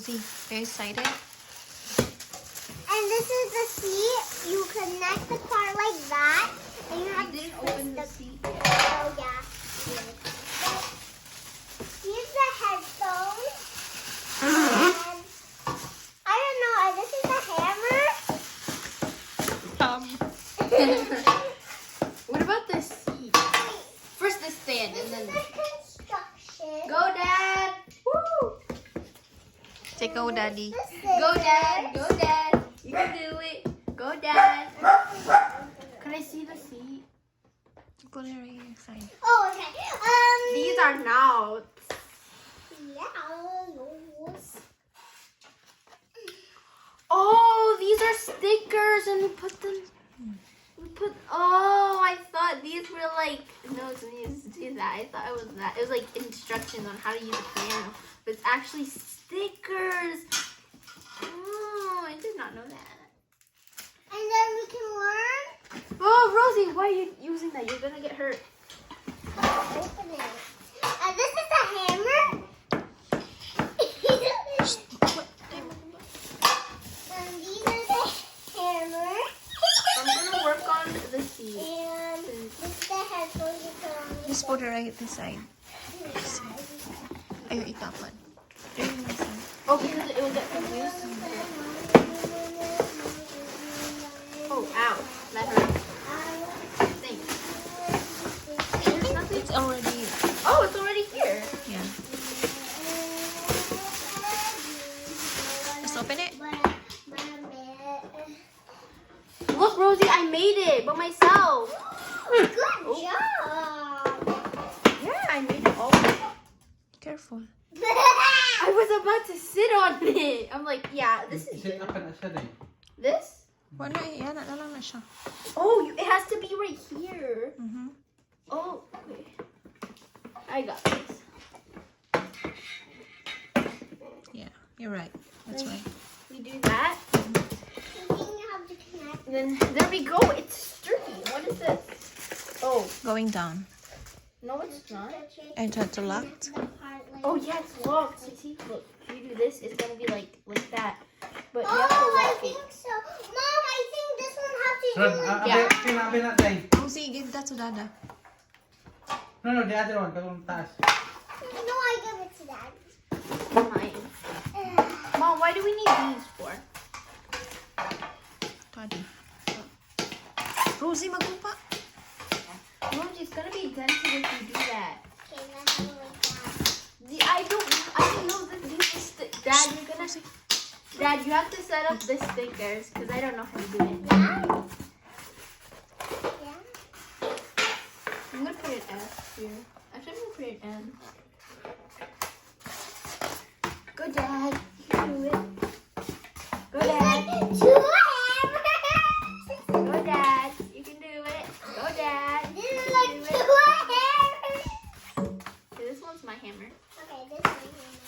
Rosie, very excited. And this is the seat. You connect the car like that. And you have to Open the seat. Oh, yeah. Here's the headphones. And I don't know. This is the hammer. What about the seat? First the stand This and then is the construction. go, Dad. Woo! Say go, Daddy. The Go, Dad. Go, Dad. You can do it. Go, Dad. Can I see the seat? Put it right here, side. Oh, okay. These are notes. Yeah. Oh, these are stickers, and we put them. Oh, I thought these were like notes, and you used to do that. I thought it was that. It was like instructions on how to use a piano, but it's actually stickers. Oh, I did not know that. And then we can learn. Oh, Rosie, why are you using that? You're gonna get hurt. Open it. And this is the hammer. And these are the hammer. I'm gonna work on the seat. And this is the headphones you put on. Just put it right this side. Ayaw itapan. Right this side. Oh, because it will get confused. Oh, ow. That hurt. Thanks. There's nothing. It's already, Oh, it's already here. yeah. Just open it. Look, Rosie, I made it by myself. Good job. Yeah, I made it all. Careful. I was about to sit on it. I'm like, yeah, this is Sit up na siya din. this. Wala, yan na lang na siya. Oh, it has to be right here. Mm-hmm. Oh, okay. I got this. Yeah, you're right. That's right. We do that. And then there we go. It's sturdy. What is this? Oh, Going down. no, it's not. And it's locked. Oh yeah, it's locked. See, look. If you do this, it's gonna be like that. But you have to Oh, I lock it. think so. Mom, I think this one has to do Ron, with Yeah. abi na day. Rosie, give that to Dada. No, the other one, katong taas. No, I give it to Dad. Mine. Mom, why do we need these for? Daddy. Rosie, magpupa. Mom, it's gonna be dented if you do that. Okay, let's do it like that. I didn't know that these are Dad, you're gonna. Dad, you have to set up the stickers because I don't know how to do it. Yeah? Yeah? I'm gonna put an S here. Actually, I'm gonna put an N. Go, Dad. You can do it. Go, Dad. Two hammers. Go, Dad. You can do it. Go, Dad. This You is can like do two it. hammers. Okay, this one's my hammer. Okay, this is my hammer.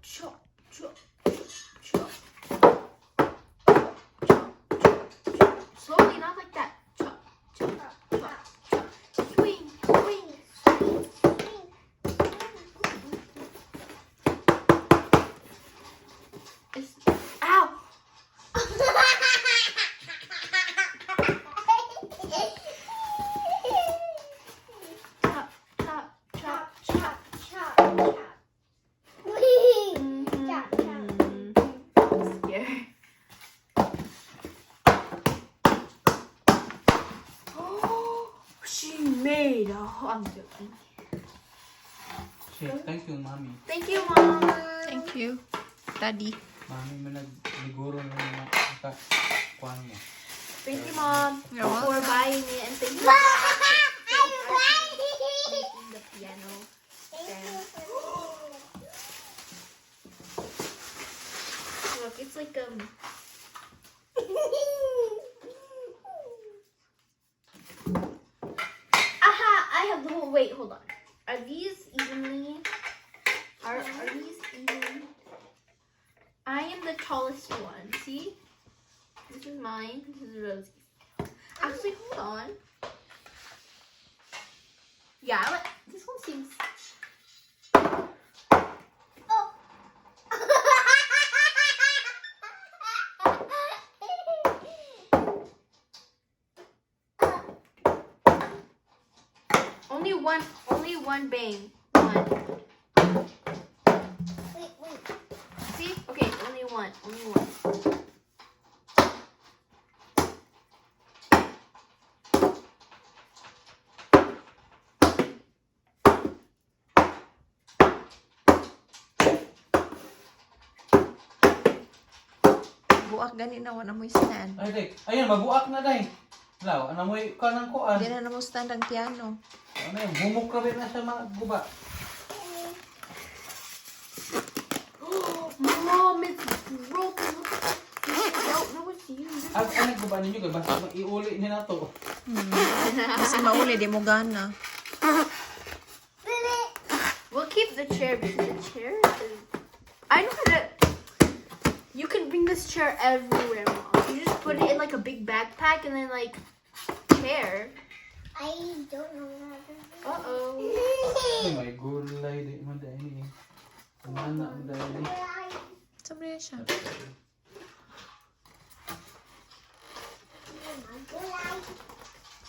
Chop, chop, chop. Slowly, not like that. Chop, chop, chop, chop. Swing, swing, swing. It's, ow! Chop, chop, chop, chop. I'm scared. Oh, she made a. I'm joking. Shit, thank you, mommy. Thank you, Mom. Thank you. Daddy. Mami mo nagliguro ng mga kuwan mo. Thank you, Mom, You're for welcome. buying it, and thank you Wow, for I'm making the piano. Look, it's like Aha! I have the whole. Wait, hold on. Are these evenly? Are these even? I am the tallest one. See? This is mine. This is Rosie's. Actually, hold on. Yeah, this one seems. Oh. only one bang. One. Wait, wait. See? Okay, only one. Buak gani na wala mo stand. Ay, Dek. Ayun, mabuak na, Day. Law, ano mo ka ng kuan? Di na mo stand ang piano. Ano yun? Bumuk ka rin na siya mga guba. Mom, it's broken. No, it's you. Ano guba ninyo? Basta iuli niya na to. Kasi mauli, di mo gana. We'll keep the chair because the chair is... I know how to... You can bring this chair everywhere, Mom. You just put it in like a big backpack and then like chair. I don't know how to do it. Uh-oh. Ay, may gulay. Di mo dahil. Kumana mo dahil. Sabi siya.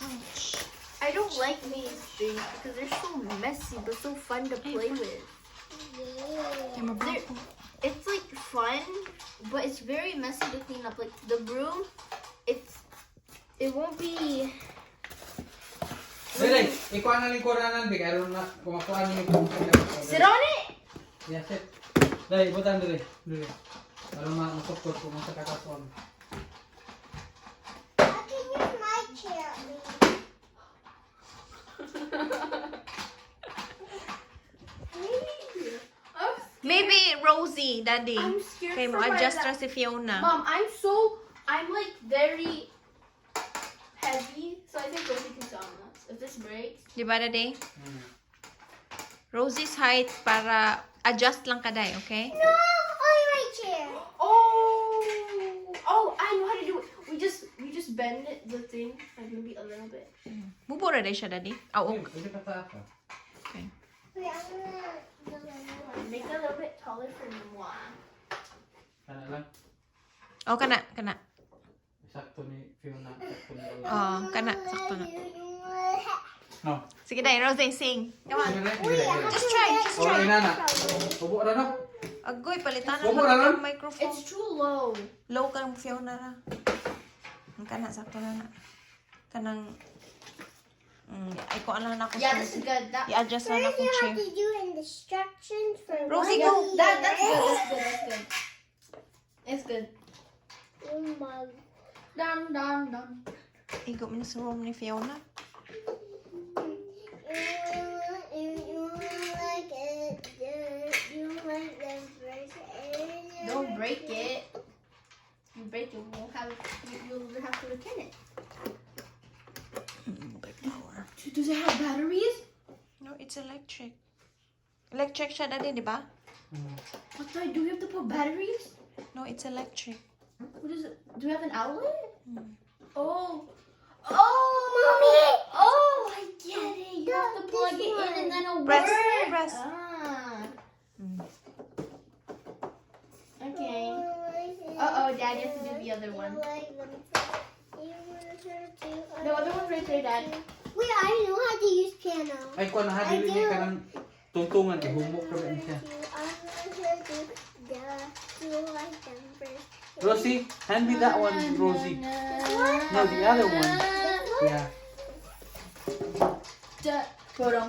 Ouch. I don't like these things because they're so messy but so fun to play with. Kaya mabuk. It's like fun, but it's very messy to clean up. Like the broom, it won't be... Dili, ikuha na ni Koranan, Big. Aron na, kumakuha niyo yung Sit on it! Yes, it. Dali, ibutan dili. Dili. Aron masukot kung sa kakasuan. I can use my chair. Maybe Rozy, Daddy. I'm scared Kaya mo for my adjust lap. ra si Fiona. Mom, I'm like very heavy, so I think Rosie can sit on this. If this breaks, Di ba, Daddy? Rosy's height para adjust lang kaday, okay? No, only my chair. oh, I know how to do it. We just bend it, the thing, like maybe a little bit. Bubura day siya, Daddy. Oo. Pwede ka sa ako. Okay. Wait, I'm gonna do another one. Make it a little bit taller for moi. Kana lang. Oh, kana, kana. Sakto ni Fiona. Sakto ni Rosie. Oh, kana. Sakto na. No. Sige, Day. Rozy, sing. Come on. Sige, Dili. Just try, just Oh, try. ina na. Ubo ra no? Agoy, palitan na Bubura lang lang. ang microphone. It's too low. Low ka ng Fiona ra. Ang kana, sakto na na. Kanang... ay, ko lang na ako. Yeah, this is good. I-adjust na na First, akong you chair. have to do instructions for Rosie, one go. year. That's good. It's good. Oh my. Dun dun dun. Igo mo na sa room ni Fiona. Don't break it. You break it, we'll have you'll have to return it. Big power. Does it have batteries? No, it's electric. Electric siya, Daddy, di ba? What do we have to put batteries? No, it's electric. What is it? Do we have an outlet? Oh. Mommy! Oh, I get it. You have to plug it in and then it'll Press, work. press. Ah. Okay. Uh-oh, Dad, you have to do the other one. The other one's right there, Dad. Wait, I know how to use piano. Ay, kuha na hadili niya ka ng tungtungan. Ihumok ka rin siya. Rosie, hand me that one, Rosie. No, the other one. Yeah. Put 'em.